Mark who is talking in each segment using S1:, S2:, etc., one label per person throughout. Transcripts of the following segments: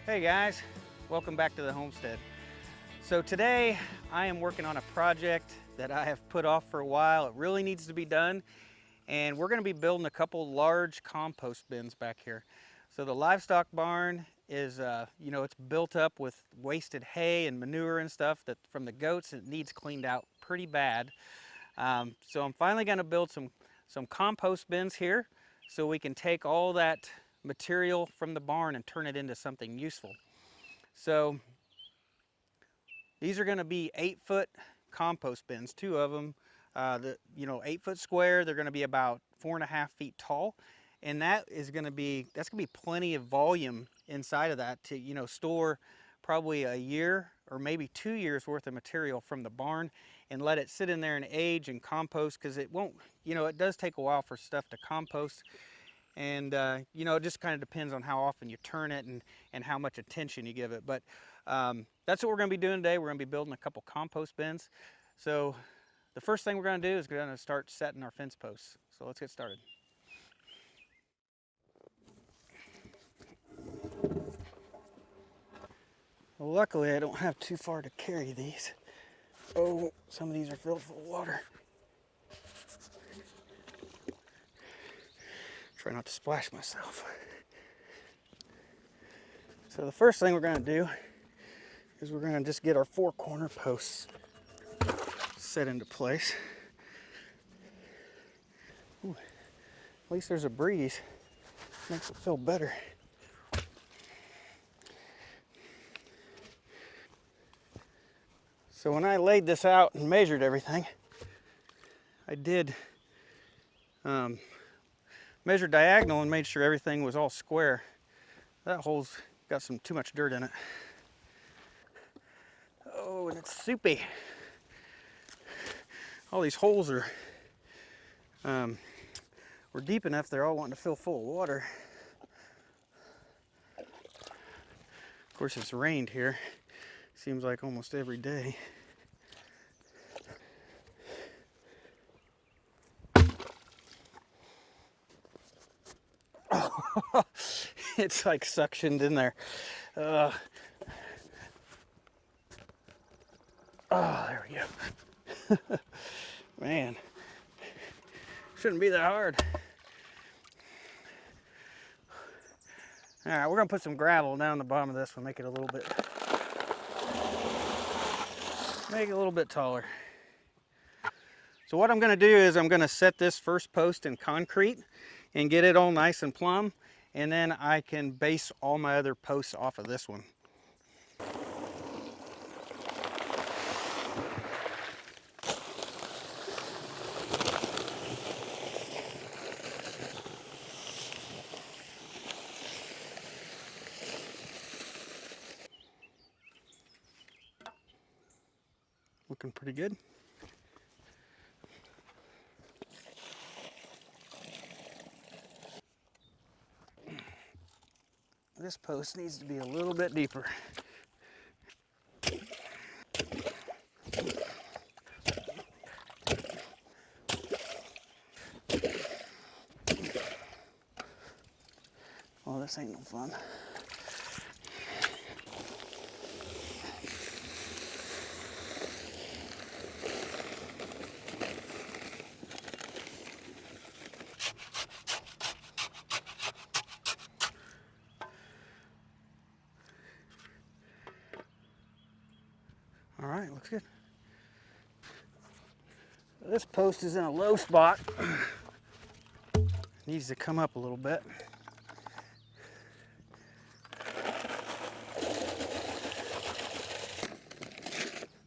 S1: Hey guys, welcome back to the homestead. So today I am working on a project that I have put off for a while. It really needs to be done, and we're going to be building a couple large compost bins back here. So the livestock barn is, it's built up with wasted hay and manure and stuff that from the goats. It needs cleaned out pretty bad. So I'm finally going to build some compost bins here so we can take all that material from the barn and turn it into something useful. So these are going to be 8-foot compost bins, two of them. 8-foot square. They're going to be about 4.5 feet tall, and that's going to be plenty of volume inside of that to store probably a year or maybe 2 years worth of material from the barn, and let it sit in there and age and compost, because it won't, it does take a while for stuff to compost. And it just kind of depends on how often you turn it and how much attention you give it. But that's what we're going to be doing today. We're going to be building a couple compost bins. So the first thing we're going to do is we're going to start setting our fence posts. So let's get started. Well, luckily I don't have too far to carry these. Oh, some of these are filled full of water. Try not to splash myself. So the first thing we're going to do is we're going to just get our 4 corner posts set into place. Ooh, at least there's a breeze. Makes it feel better. So when I laid this out and measured everything, I did measure diagonal and made sure everything was all square. That hole's got too much dirt in it. Oh, and it's soupy. All these holes were deep enough they're all wanting to fill full of water. Of course, it's rained here. Seems like almost every day. Oh, it's like suctioned in there. Oh, there we go. Man, shouldn't be that hard. All right, we're gonna put some gravel down the bottom of this one, make it a little bit taller. So what I'm gonna do is I'm gonna set this first post in concrete and get it all nice and plumb, and then I can base all my other posts off of this one. Looking pretty good. This post needs to be a little bit deeper. Oh, this ain't no fun. All right, looks good. This post is in a low spot. Needs to come up a little bit.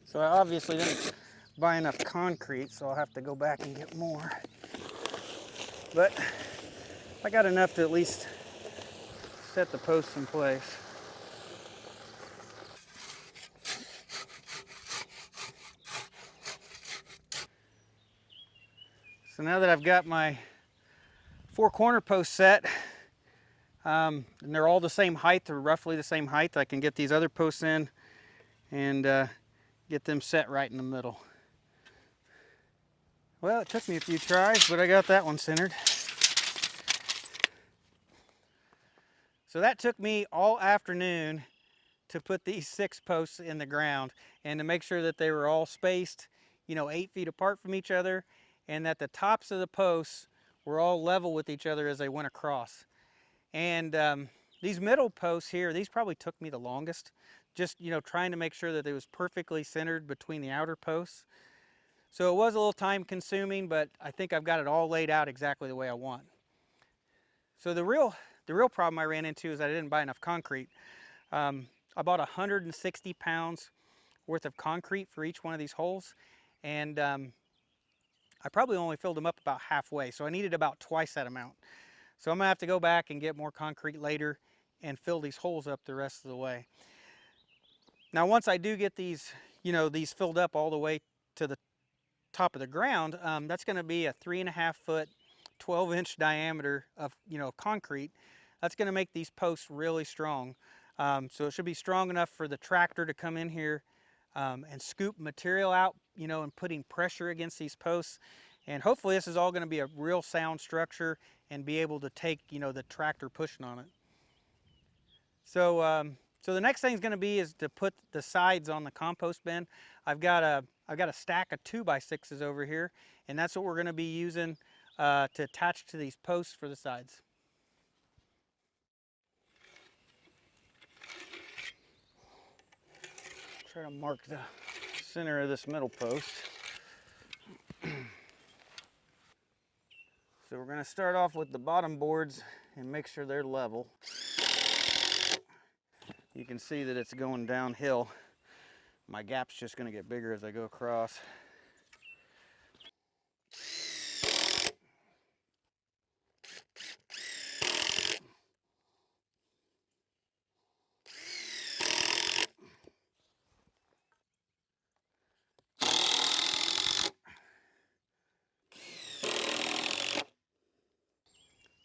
S1: So I obviously didn't buy enough concrete, so I'll have to go back and get more. But I got enough to at least set the posts in place. So now that I've got my 4 corner posts set, and they're all the same height, they're roughly the same height, I can get these other posts in and get them set right in the middle. Well, it took me a few tries, but I got that one centered. So that took me all afternoon to put these 6 posts in the ground and to make sure that they were all spaced, 8 feet apart from each other, and that the tops of the posts were all level with each other as they went across. And these middle posts here, these probably took me the longest, just trying to make sure that it was perfectly centered between the outer posts. So it was a little time consuming, but I think I've got it all laid out exactly the way I want. So the real problem I ran into is I didn't buy enough concrete. I bought 160 pounds worth of concrete for each one of these holes, and I probably only filled them up about halfway, so I needed about twice that amount. So I'm gonna have to go back and get more concrete later and fill these holes up the rest of the way. Now once I do get these, these filled up all the way to the top of the ground, that's gonna be a 3.5 foot, 12-inch diameter of concrete. That's gonna make these posts really strong. So it should be strong enough for the tractor to come in here and scoop material out, and putting pressure against these posts. And hopefully this is all going to be a real sound structure and be able to take, the tractor pushing on it. So, so the next thing is going to be is to put the sides on the compost bin. I've got a stack of 2x6s over here, and that's what we're going to be using to attach to these posts for the sides. Try to mark the center of this middle post. So we're going to start off with the bottom boards and make sure they're level. You can see that it's going downhill. My gap's just going to get bigger as I go across.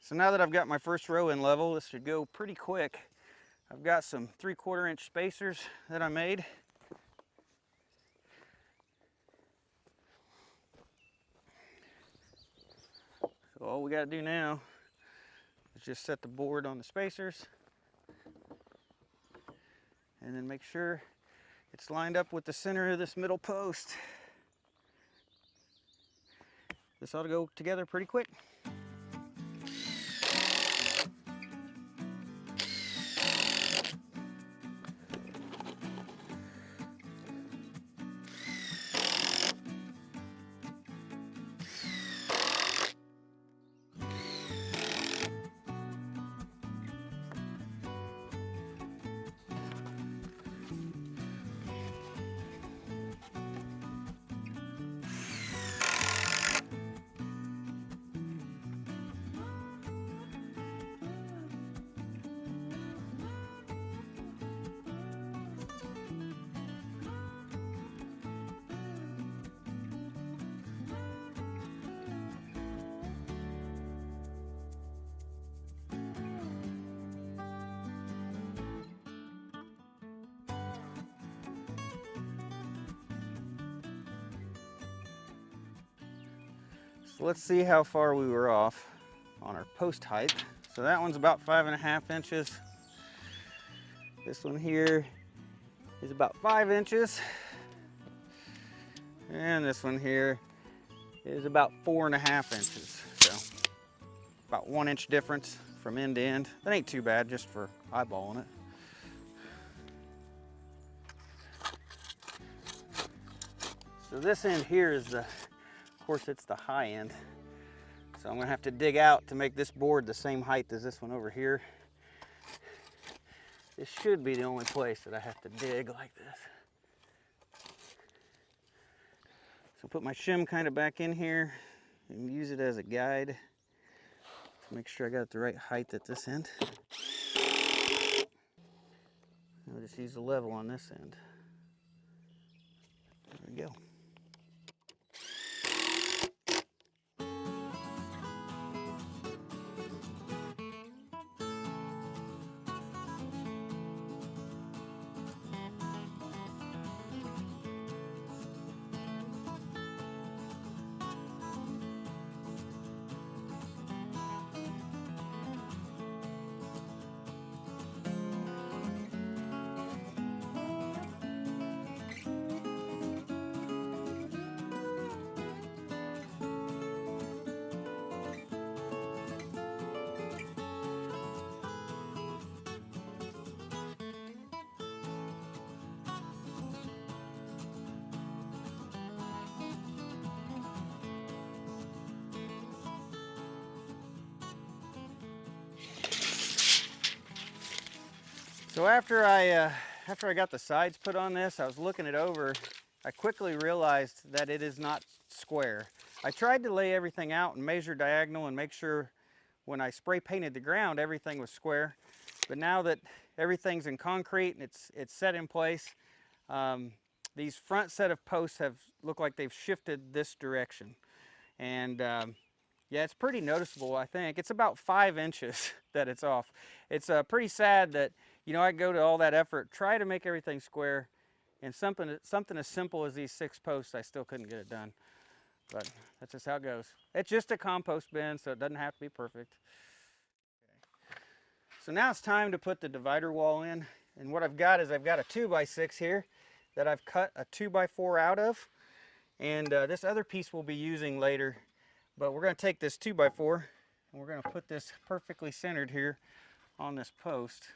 S1: So now that I've got my first row in level, this should go pretty quick. I've got some 3/4 inch spacers that I made. So all we got to do now is just set the board on the spacers and then make sure it's lined up with the center of this middle post. This ought to go together pretty quick. So let's see how far we were off on our post height. So that one's about 5.5 inches. This one here is about 5 inches. And this one here is about 4.5 inches. So about 1 inch difference from end to end. That ain't too bad just for eyeballing it. So this end here is of course, it's the high end. So I'm gonna have to dig out to make this board the same height as this one over here. This should be the only place that I have to dig like this. So put my shim kind of back in here and use it as a guide to make sure I got the right height at this end. I'll just use the level on this end. There we go. So after I got the sides put on this, I was looking it over. I quickly realized that it is not square. I tried to lay everything out and measure diagonal and make sure when I spray painted the ground everything was square. But now that everything's in concrete and it's set in place, these front set of posts look like they've shifted this direction. And yeah, it's pretty noticeable, I think. It's about 5 inches that it's off. It's pretty sad that, you know, I go to all that effort, try to make everything square, and something as simple as these 6 posts, I still couldn't get it done. But that's just how it goes. It's just a compost bin, so it doesn't have to be perfect. So now it's time to put the divider wall in. And what I've got is I've got a 2x6 here that I've cut a 2x4 out of. And this other piece we'll be using later. But we're going to take this 2x4 and we're going to put this perfectly centered here on this post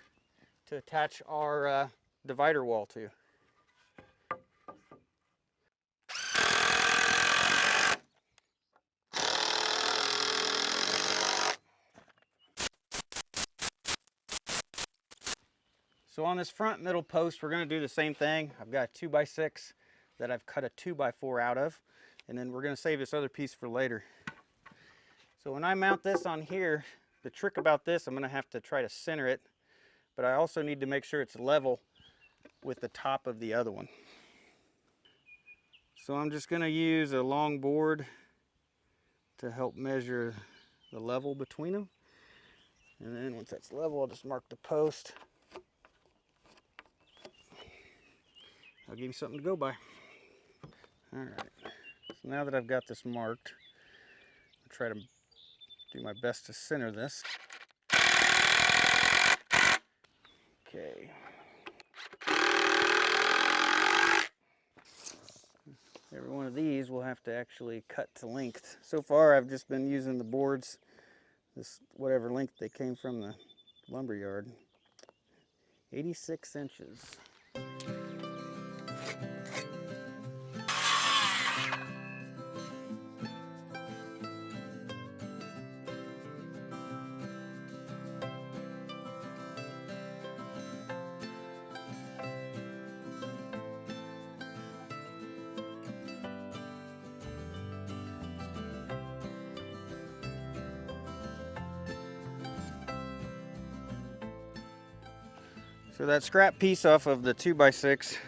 S1: to attach our divider wall to. So on this front middle post, we're going to do the same thing. I've got a 2x6 that I've cut a 2x4 out of, and then we're going to save this other piece for later. So when I mount this on here, the trick about this, I'm going to have to try to center it, but I also need to make sure it's level with the top of the other one. So I'm just going to use a long board to help measure the level between them. And then once that's level, I'll just mark the post. I'll give you something to go by. All right, so now that I've got this marked, I'll try to do my best to center this. Okay. Every one of these will have to actually cut to length. So far I've just been using the boards, this whatever length they came from the lumber yard. 86 inches. So that scrap piece off of the 2x6,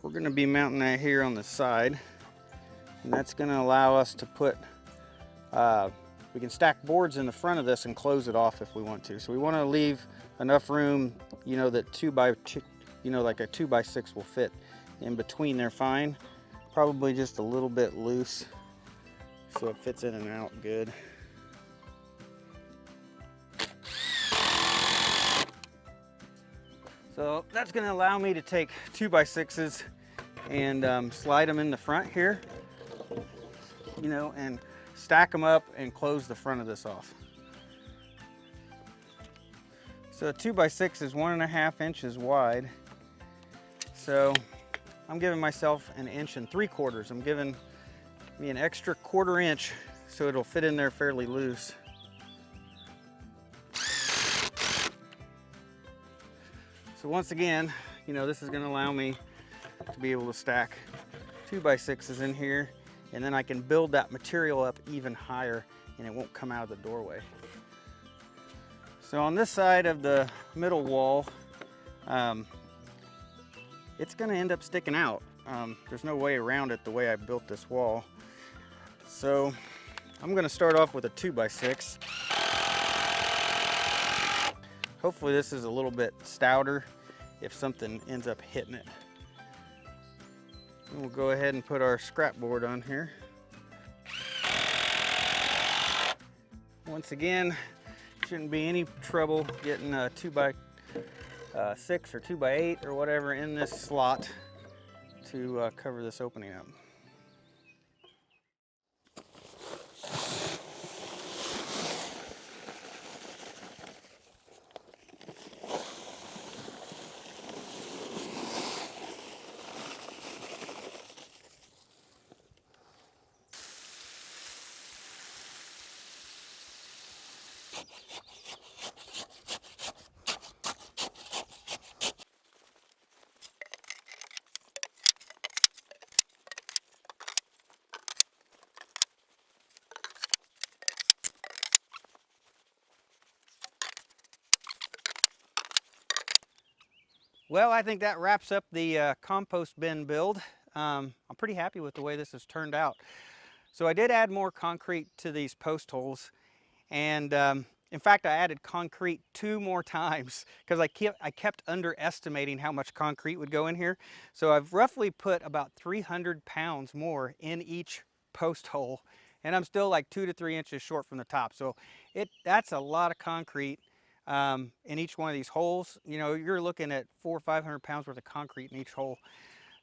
S1: we're going to be mounting that here on the side. And that's going to allow us to put, we can stack boards in the front of this and close it off if we want to. So we want to leave enough room, you know, that like a 2x6 will fit in between there fine. Probably just a little bit loose so it fits in and out good. So that's going to allow me to take 2x6s and slide them in the front here, you know, and stack them up and close the front of this off. So a 2x6 is 1.5 inches wide. So I'm giving myself 1 3/4 inches. I'm giving me an extra 1/4 inch so it'll fit in there fairly loose. So once again, you know, this is going to allow me to be able to stack 2x6s in here, and then I can build that material up even higher and it won't come out of the doorway. So on this side of the middle wall, it's going to end up sticking out. There's no way around it the way I built this wall. So I'm going to start off with a 2x6. Hopefully this is a little bit stouter if something ends up hitting it. And we'll go ahead and put our scrap board on here. Once again, shouldn't be any trouble getting a 2x6 or 2x8 or whatever in this slot to cover this opening up. Well, I think that wraps up the compost bin build. I'm pretty happy with the way this has turned out. So I did add more concrete to these post holes, and in fact I added concrete 2 more times because I kept underestimating how much concrete would go in here. So I've roughly put about 300 pounds more in each post hole, and I'm still like 2 to 3 inches short from the top. So that's a lot of concrete in each one of these holes. You know, you're looking at 400 or 500 pounds worth of concrete in each hole.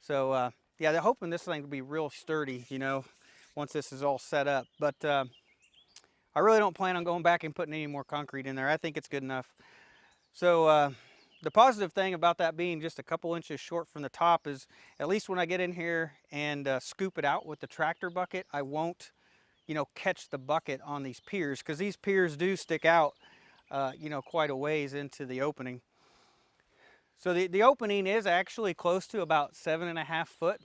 S1: So yeah, they're hoping this thing will be real sturdy, you know, once this is all set up. But I really don't plan on going back and putting any more concrete in there. I think it's good enough. So the positive thing about that being just a couple inches short from the top is, at least when I get in here and scoop it out with the tractor bucket, I won't, you know, catch the bucket on these piers, because these piers do stick out, you know, quite a ways into the opening. So the opening is actually close to about 7.5 foot,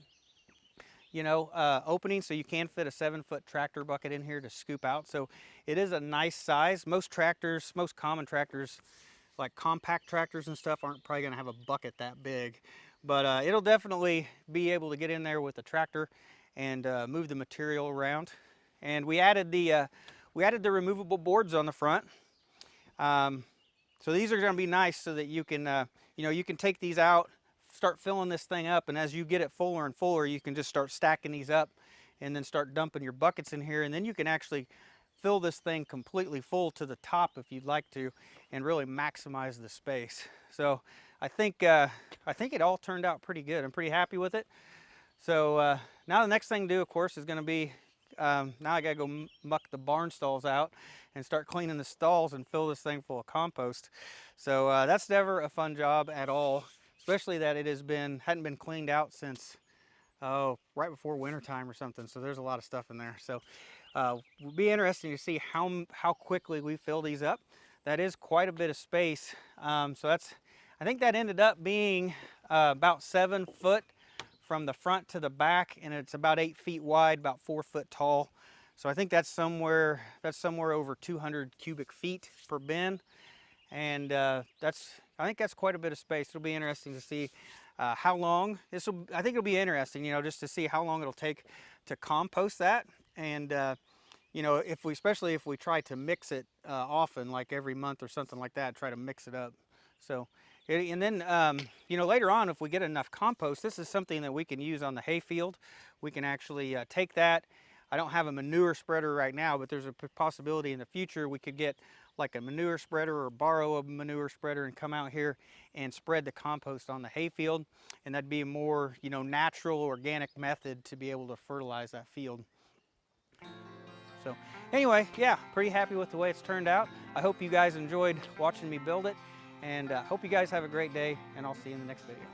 S1: you know, opening, so you can fit a 7-foot tractor bucket in here to scoop out. So it is a nice size. Most tractors, most common tractors, like compact tractors and stuff, aren't probably gonna have a bucket that big. But it'll definitely be able to get in there with the tractor and move the material around. And we added the removable boards on the front. So these are going to be nice so that you can, you know, you can take these out, start filling this thing up, and as you get it fuller and fuller, you can just start stacking these up and then start dumping your buckets in here, and then you can actually fill this thing completely full to the top if you'd like to, and really maximize the space. So I think it all turned out pretty good. I'm pretty happy with it. So now the next thing to do, of course, is going to be, now I gotta go muck the barn stalls out and start cleaning the stalls and fill this thing full of compost. So that's never a fun job at all, especially that it hadn't been cleaned out since, right before winter time or something. So there's a lot of stuff in there. So it'll be interesting to see how quickly we fill these up. That is quite a bit of space. So I think that ended up being about 7 foot from the front to the back, and it's about 8 feet wide, about 4 foot tall. So I think that's somewhere over 200 cubic feet per bin, and I think that's quite a bit of space. It'll be interesting to see how long I think it'll be interesting, you know, just to see how long it'll take to compost that. And you know, especially if we try to mix it often, like every month or something like that, try to mix it up. So, and then, you know, later on, if we get enough compost, this is something that we can use on the hay field. We can actually take that. I don't have a manure spreader right now, but there's a possibility in the future we could get like a manure spreader or borrow a manure spreader and come out here and spread the compost on the hay field. And that'd be a more, you know, natural, organic method to be able to fertilize that field. So anyway, yeah, pretty happy with the way it's turned out. I hope you guys enjoyed watching me build it, and hope you guys have a great day, and I'll see you in the next video.